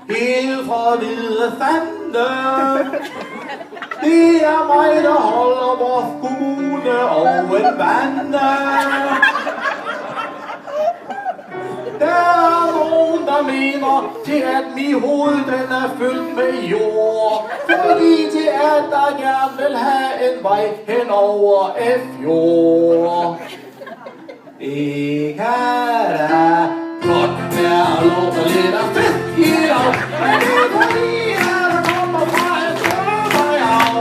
helt fra Hvide Sande. Det er mig, der holder vores kommune over vande. Der er nogen, der mener til, at min hoved den er fyldt med jord. Fordi til at der gerne vil have en vej hen over F-jord. Det kan da godt være lov til lidt af fedt i dag. Men det er fordi, at der kommer fra en drømmejav.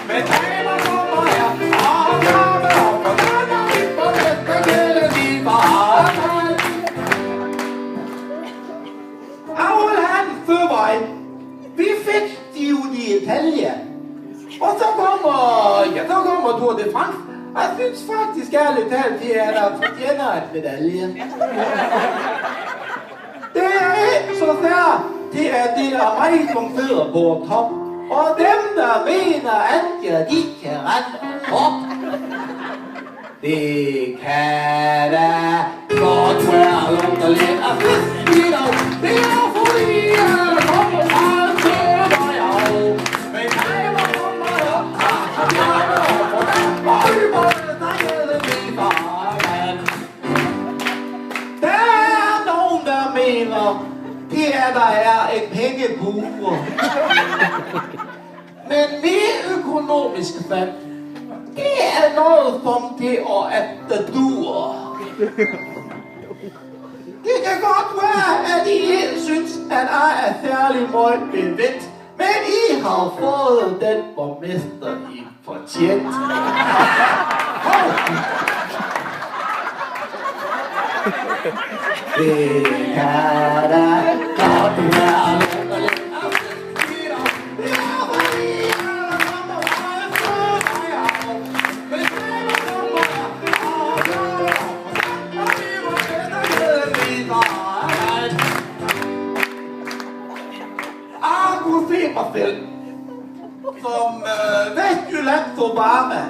Men damer kommer her og kommer op og lander ind på næste gælde lige fra arbejde. Føvej. Vi fik de ud i Italia. Og så kommer Tour de France. Jeg synes faktisk ærligt talt, det er der fortjener et medalje. Det er ikke så fair, det er mig som sidder på top. Og dem, der mener, at de kan rende op. Det kan da godt være lov til lidt af fisk i dag. Det er fordi, at der kommer fra en søvejag. Men jeg må komme op, og jeg må op, og der ryber det, der gælder min farvand. Der er nogen, der mener, det er, der er en pengebure. Men min økonomiske fald, det er noget som det og at det dur. Det kan godt være, at I ikke synes, at jeg er særlig meget bevendt, men I har fået den borgmester, I fortjent. Det kan da godt være lidt. Mig selv som Vestjyllands Obama.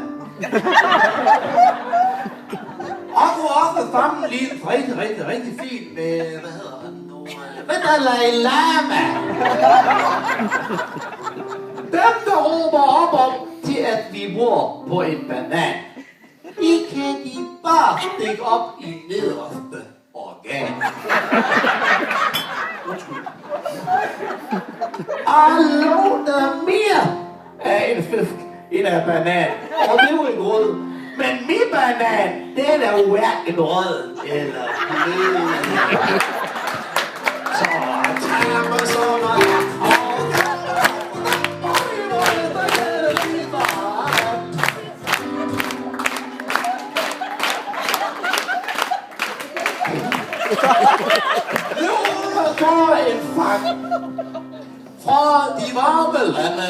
Og kunne også sammenlignes rigtig fint med, hvad hedder han nu? Dalai Lama. Dem, der råber op om til, at vi bor på en banan, I kan de bare stikke op i nederste organ. Og låner mere af en fisk end af banan. Og det er jo ikke rød. Men min banan, den er jo hverken rød eller blød. Så tager man så meget. Nu er der en fang fra de varme lande.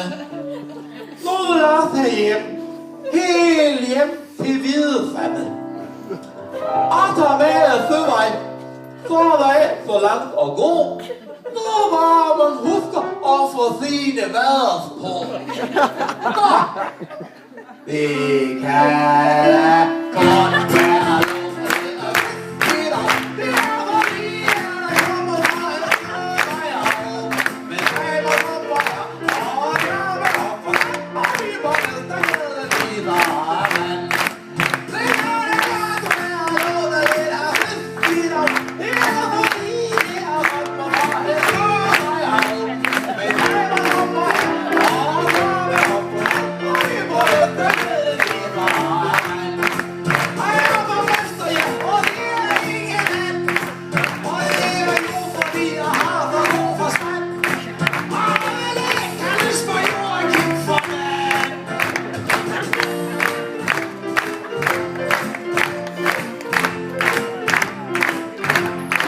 Nu er jeg hjem. Helt hjem til Hvide Sande. Og tager med søvej. Så er der ikke så langt at gå. Når bare man husker at få sine vaders på. Nå. Det kan godt